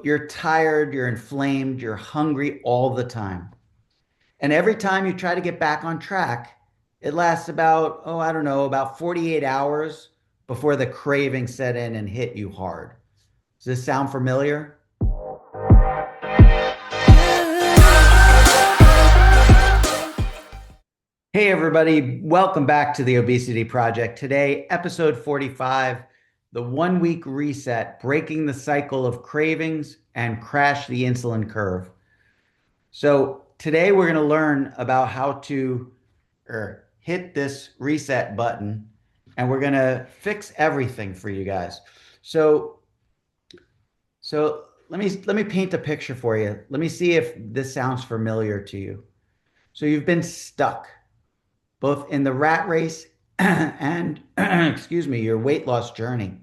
You're tired, you're inflamed, you're hungry all the time. And every time you try to get back on track, it lasts about, oh, I don't know, about 48 hours before the craving set in and hit you hard. Does this sound familiar? Hey, everybody, welcome back to the Obesity Project. Today, episode 45, the 1 week reset, breaking the cycle of cravings and crash the insulin curve. So, today we're going to learn about how to hit this reset button and we're going to fix everything for you guys. So, let me paint a picture for you. Let me see if this sounds familiar to you. So, you've been stuck both in the rat race and, excuse me, your weight loss journey.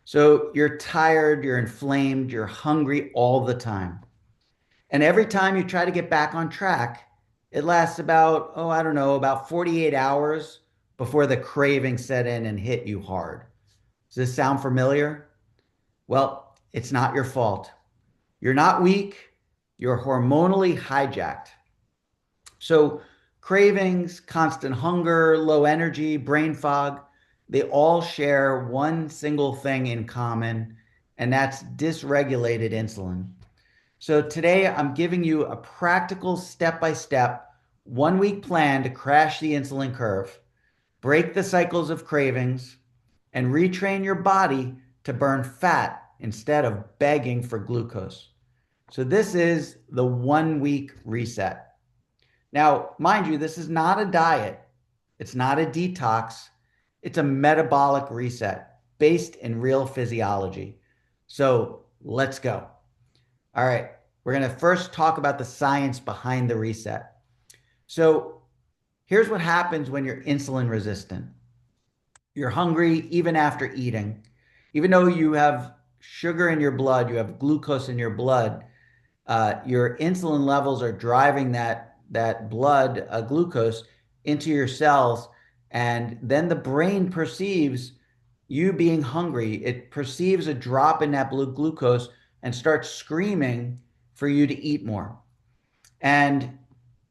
So you're tired, you're inflamed, you're hungry all the time. And every time you try to get back on track, it lasts about, oh, I don't know, about 48 hours before the craving set in and hit you hard. Does this sound familiar? Well, it's not your fault. You're not weak, you're hormonally hijacked. So, cravings, constant hunger, low energy, brain fog, they all share one single thing in common, and that's dysregulated insulin. So, today I'm giving you a practical step by step 1 week plan to crash the insulin curve, break the cycles of cravings, and retrain your body to burn fat instead of begging for glucose. So, this is the 1 week reset. Now, mind you, this is not a diet. It's not a detox. It's a metabolic reset based in real physiology. So let's go. All right. We're going to first talk about the science behind the reset. So here's what happens when you're insulin resistant. You're hungry even after eating. Even though you have sugar in your blood, you have glucose in your blood, your insulin levels are driving that blood glucose into your cells, and then the brain perceives you being hungry. It perceives a drop in that blood glucose and starts screaming for you to eat more. And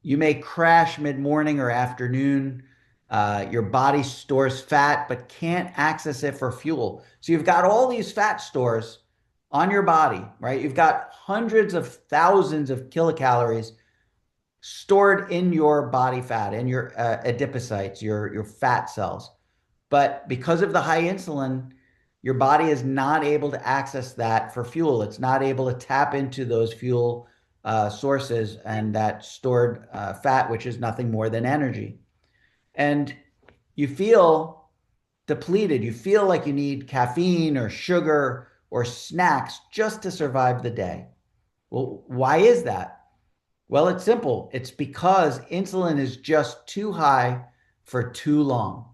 you may crash mid-morning or afternoon. Your body stores fat but can't access it for fuel. So you've got all these fat stores on your body, right? You've got hundreds of thousands of kilocalories stored in your body fat, in your adipocytes, your fat cells. But because of the high insulin, your body is not able to access that for fuel. It's not able to tap into those fuel sources and that stored fat, which is nothing more than energy. And you feel depleted. You feel like you need caffeine or sugar or snacks just to survive the day. Well, why is that? Well, it's simple. It's because insulin is just too high for too long,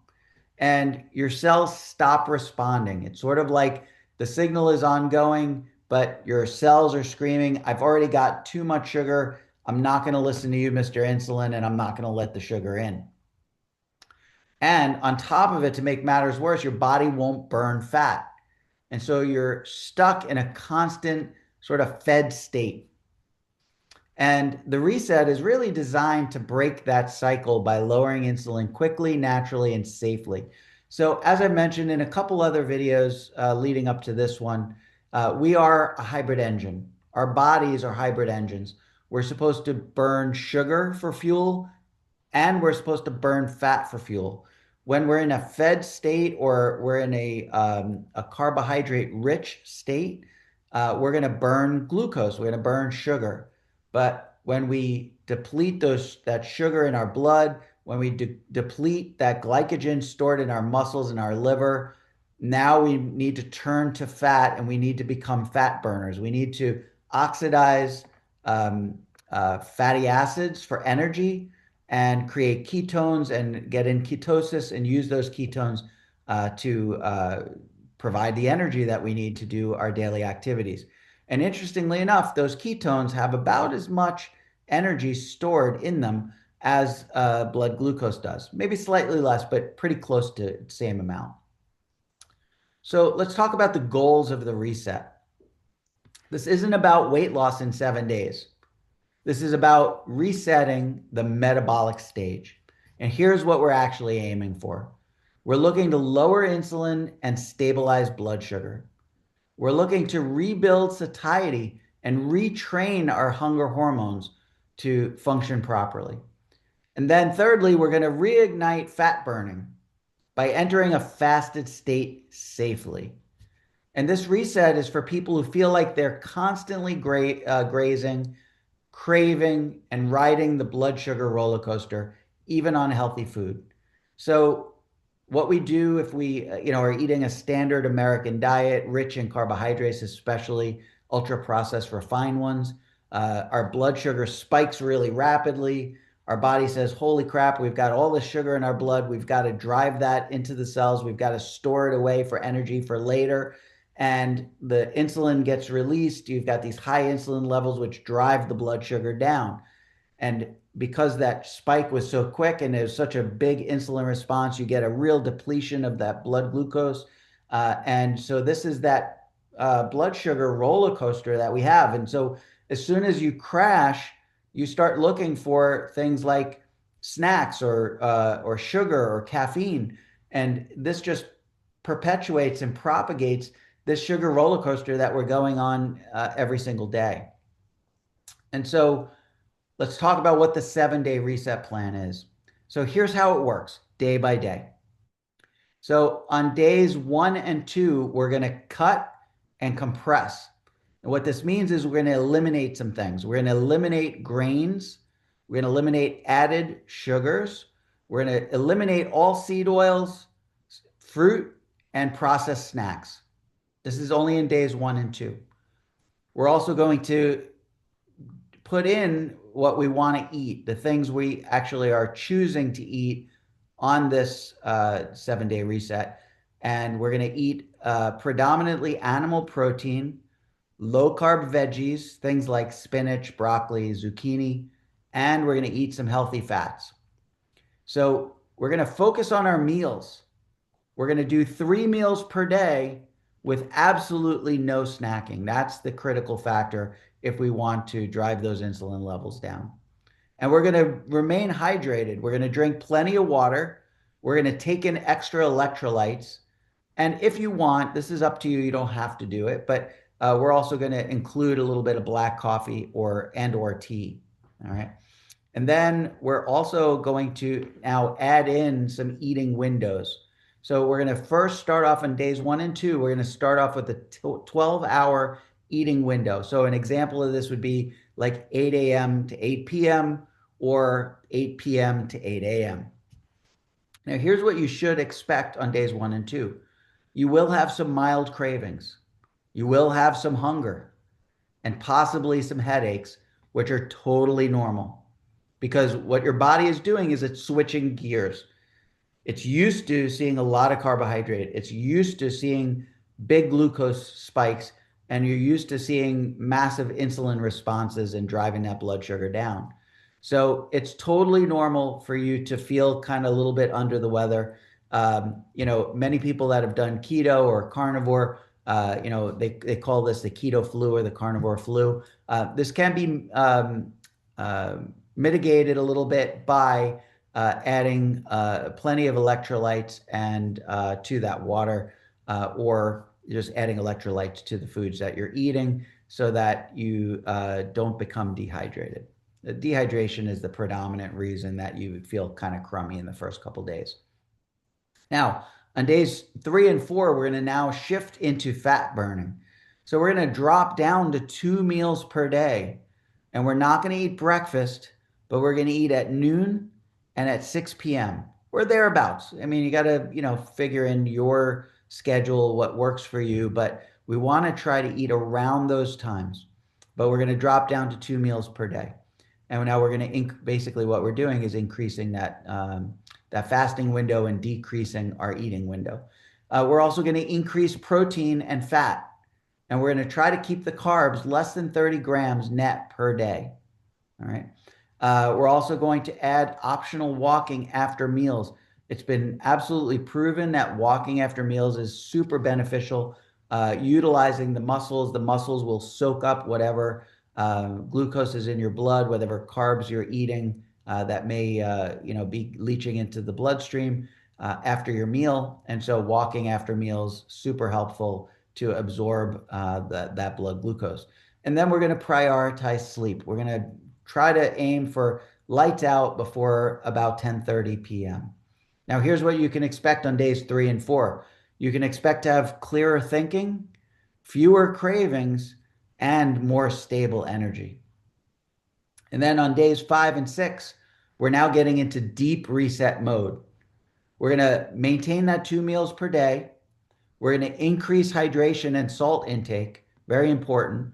and your cells stop responding. It's sort of like the signal is ongoing, but your cells are screaming, I've already got too much sugar. I'm not going to listen to you, Mr. Insulin, and I'm not going to let the sugar in. And on top of it, to make matters worse, your body won't burn fat. And so you're stuck in a constant sort of fed state. And the reset is really designed to break that cycle by lowering insulin quickly, naturally, and safely. So, as I mentioned in a couple other videos leading up to this one, we are a hybrid engine. Our bodies are hybrid engines. We're supposed to burn sugar for fuel, and we're supposed to burn fat for fuel. When we're in a fed state or we're in a carbohydrate rich state, we're going to burn glucose, we're going to burn sugar. But when we deplete that sugar in our blood, when we deplete that glycogen stored in our muscles and our liver, now we need to turn to fat and we need to become fat burners. We need to oxidize fatty acids for energy and create ketones and get in ketosis and use those ketones to provide the energy that we need to do our daily activities. And interestingly enough, those ketones have about as much energy stored in them as blood glucose does. Maybe slightly less, but pretty close to the same amount. So let's talk about the goals of the reset. This isn't about weight loss in 7 days. This is about resetting the metabolic stage. And here's what we're actually aiming for. We're looking to lower insulin and stabilize blood sugar. We're looking to rebuild satiety and retrain our hunger hormones to function properly. And then thirdly, we're going to reignite fat burning by entering a fasted state safely. And this reset is for people who feel like they're constantly grazing, craving, and riding the blood sugar roller coaster, even on healthy food. So, what we do if we, are eating a standard American diet, rich in carbohydrates, especially ultra processed refined ones, our blood sugar spikes really rapidly. Our body says, holy crap, we've got all this sugar in our blood. We've got to drive that into the cells. We've got to store it away for energy for later. And the insulin gets released. You've got these high insulin levels, which drive the blood sugar down. And because that spike was so quick and there's such a big insulin response, you get a real depletion of that blood glucose. And so this is that blood sugar roller coaster that we have. And so as soon as you crash, you start looking for things like snacks or sugar or caffeine. And this just perpetuates and propagates this sugar roller coaster that we're going on every single day. And so let's talk about what the 7 day reset plan is. So here's how it works day by day. So on days 1 and 2, we're going to cut and compress. And what this means is we're going to eliminate some things. We're going to eliminate grains. We're going to eliminate added sugars. We're going to eliminate all seed oils, fruit, and processed snacks. This is only in days 1 and 2. We're also going to put in what we want to eat, the things we actually are choosing to eat on this 7 day reset. And we're going to eat predominantly animal protein, low carb veggies, things like spinach, broccoli, zucchini, and we're going to eat some healthy fats. So we're going to focus on our meals. We're going to do 3 meals per day with absolutely no snacking. That's the critical factor if we want to drive those insulin levels down. And we're going to remain hydrated. We're going to drink plenty of water. We're going to take in extra electrolytes. And if you want, this is up to you, you don't have to do it, but we're also going to include a little bit of black coffee or tea. All right. And then we're also going to now add in some eating windows. So we're going to first start off on days 1 and 2. We're going to start off with a 12-hour eating window. So an example of this would be like 8 a.m. to 8 p.m. or 8 p.m. to 8 a.m. Now, here's what you should expect on days 1 and 2. You will have some mild cravings. You will have some hunger and possibly some headaches, which are totally normal because what your body is doing is it's switching gears. It's used to seeing a lot of carbohydrate. It's used to seeing big glucose spikes, and you're used to seeing massive insulin responses and driving that blood sugar down. So it's totally normal for you to feel kind of a little bit under the weather. Many people that have done keto or carnivore, they call this the keto flu or the carnivore flu. This can be mitigated a little bit by adding plenty of electrolytes and to that water, or just adding electrolytes to the foods that you're eating so that you don't become dehydrated. The dehydration is the predominant reason that you feel kind of crummy in the first couple days. Now, on days 3 and 4, we're going to now shift into fat burning. So we're going to drop down to 2 meals per day, and we're not going to eat breakfast, but we're going to eat at noon and at 6 p.m. or thereabouts. I mean, you got to, figure in your schedule, what works for you, but we want to try to eat around those times. But we're going to drop down to 2 meals per day. And now we're going to basically what we're doing is increasing that fasting window and decreasing our eating window. We're also going to increase protein and fat, and we're going to try to keep the carbs less than 30 grams net per day. All right. We're also going to add optional walking after meals. It's been absolutely proven that walking after meals is super beneficial utilizing the muscles. The muscles will soak up whatever glucose is in your blood, whatever carbs you're eating that may be leaching into the bloodstream after your meal. And so walking after meals, super helpful to absorb that blood glucose. And then we're going to prioritize sleep. We're going to try to aim for lights out before about 10:30 p.m. Now, here's what you can expect on days 3 and 4. You can expect to have clearer thinking, fewer cravings, and more stable energy. And then on days 5 and 6, we're now getting into deep reset mode. We're going to maintain that 2 meals per day. We're going to increase hydration and salt intake, very important.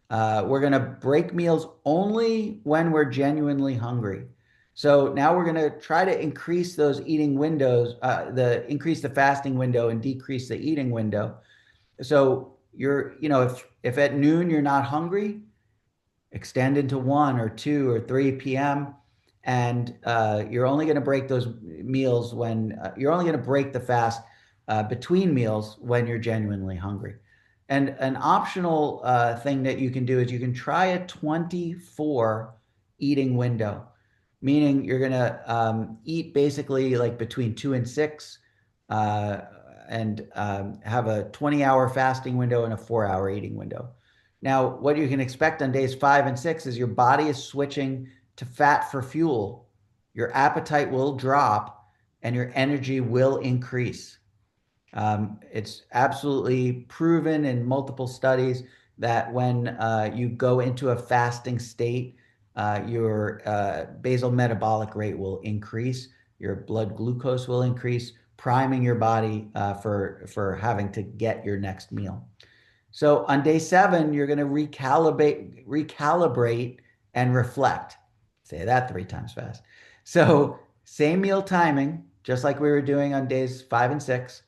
We're going to break meals only when we're genuinely hungry. So now we're going to try to increase those eating windows, increase the fasting window and decrease the eating window. So if at noon you're not hungry, extend into 1 or 2 or 3 p.m. And you're only going to break those meals when you're only going to break the fast between meals when you're genuinely hungry. And an optional thing that you can do is you can try a 24 eating window, meaning you're going to eat basically like between 2 and 6 uh, and have a 20-hour fasting window and a 4-hour eating window. Now, what you can expect on days 5 and 6 is your body is switching to fat for fuel. Your appetite will drop and your energy will increase. It's absolutely proven in multiple studies that when you go into a fasting state, your basal metabolic rate will increase, your blood glucose will increase, priming your body for having to get your next meal. So on day 7, you're going to recalibrate and reflect. Say that 3 times fast. So same meal timing, just like we were doing on days 5 and 6.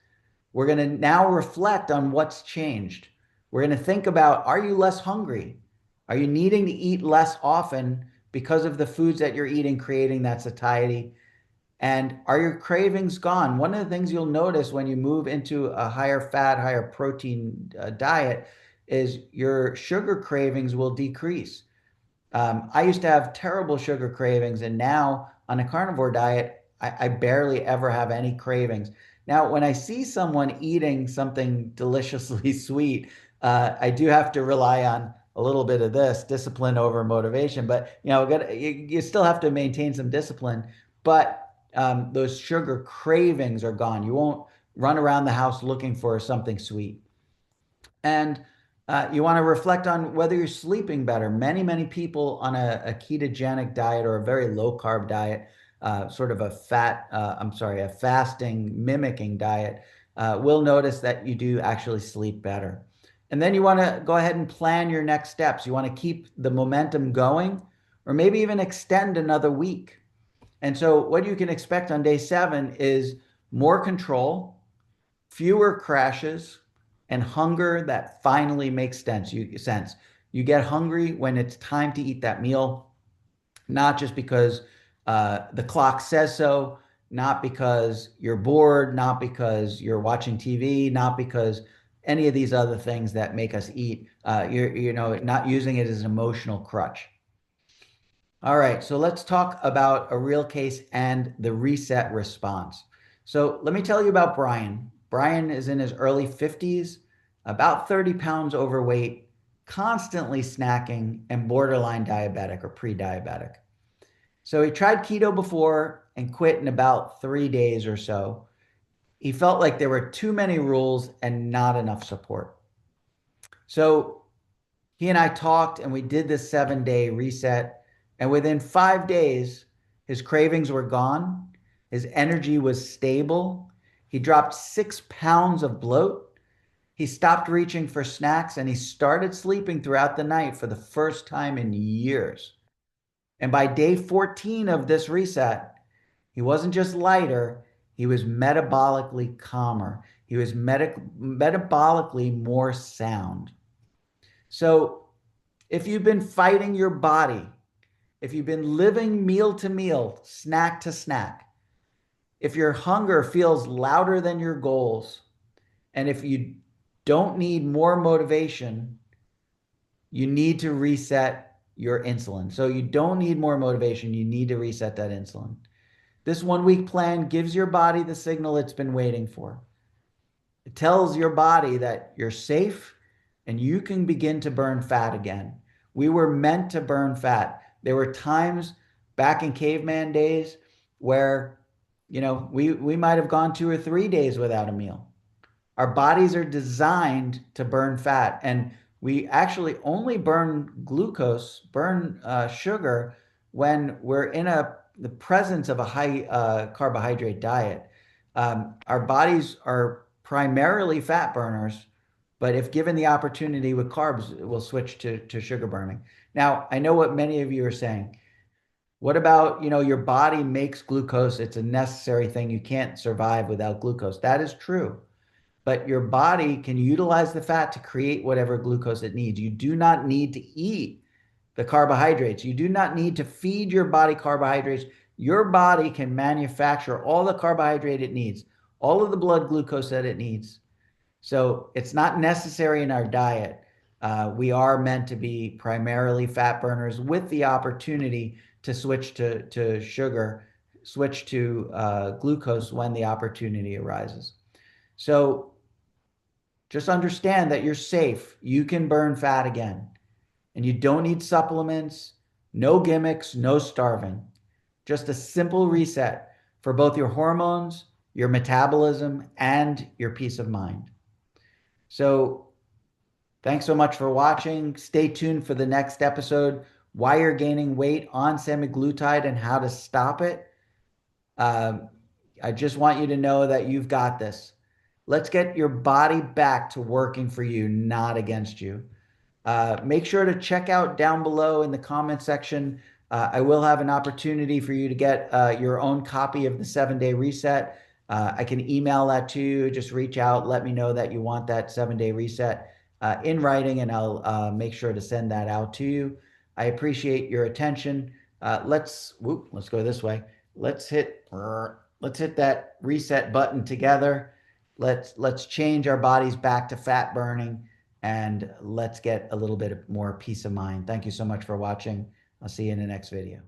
We're going to now reflect on what's changed. We're going to think about, are you less hungry? Are you needing to eat less often because of the foods that you're eating, creating that satiety? And are your cravings gone? One of the things you'll notice when you move into a higher fat, higher protein diet is your sugar cravings will decrease. I used to have terrible sugar cravings, and now on a carnivore diet, I barely ever have any cravings. Now, when I see someone eating something deliciously sweet, I do have to rely on a little bit of this discipline over motivation. But you still have to maintain some discipline. But those sugar cravings are gone. You won't run around the house looking for something sweet. And you want to reflect on whether you're sleeping better. Many people on a ketogenic diet or a very low carb diet, sort of a fasting mimicking diet, will notice that you do actually sleep better. And then you want to go ahead and plan your next steps. You want to keep the momentum going, or maybe even extend another week. And so what you can expect on day 7 is more control, fewer crashes, and hunger that finally makes sense. You get hungry when it's time to eat that meal, not just because the clock says so, not because you're bored, not because you're watching TV, not because any of these other things that make us eat. Not using it as an emotional crutch. All right, so let's talk about a real case and the reset response. So let me tell you about Brian. Brian is in his early 50s, about 30 pounds overweight, constantly snacking, and borderline diabetic or pre-diabetic. So he tried keto before and quit in about 3 days or so. He felt like there were too many rules and not enough support. So he and I talked and we did this 7-day reset. And within 5 days, his cravings were gone. His energy was stable. He dropped 6 pounds of bloat. He stopped reaching for snacks and he started sleeping throughout the night for the first time in years. And by day 14 of this reset, he wasn't just lighter, he was metabolically calmer. He was metabolically more sound. So if you've been fighting your body, if you've been living meal to meal, snack to snack, if your hunger feels louder than your goals, and if you don't need more motivation. You need to reset your insulin. So you don't need more motivation. You need to reset that insulin. This 1 week plan gives your body the signal it's been waiting for. It tells your body that you're safe and you can begin to burn fat again. We were meant to burn fat. There were times back in caveman days where, we might have gone 2 or 3 days without a meal. Our bodies are designed to burn fat, and we actually only burn sugar when we're in the presence of a high carbohydrate diet. Our bodies are primarily fat burners, but if given the opportunity with carbs, we'll switch to sugar burning. Now, I know what many of you are saying. What about, your body makes glucose? It's a necessary thing. You can't survive without glucose. That is true. But your body can utilize the fat to create whatever glucose it needs. You do not need to eat the carbohydrates. You do not need to feed your body carbohydrates. Your body can manufacture all the carbohydrate it needs, all of the blood glucose that it needs. So it's not necessary in our diet. We are meant to be primarily fat burners with the opportunity to switch to sugar, switch to glucose when the opportunity arises. So just understand that you're safe. You can burn fat again. And you don't need supplements, no gimmicks, no starving. Just a simple reset for both your hormones, your metabolism, and your peace of mind. So thanks so much for watching. Stay tuned for the next episode, why you're gaining weight on semaglutide and how to stop it. I just want you to know that you've got this. Let's get your body back to working for you, not against you. Make sure to check out down below in the comment section. I will have an opportunity for you to get your own copy of the 7-day reset. I can email that to you. Just reach out, let me know that you want that 7-day reset in writing, and I'll make sure to send that out to you. I appreciate your attention. Let's go this way. Let's hit that reset button together. Let's change our bodies back to fat burning, and let's get a little bit more peace of mind. Thank you so much for watching. I'll see you in the next video.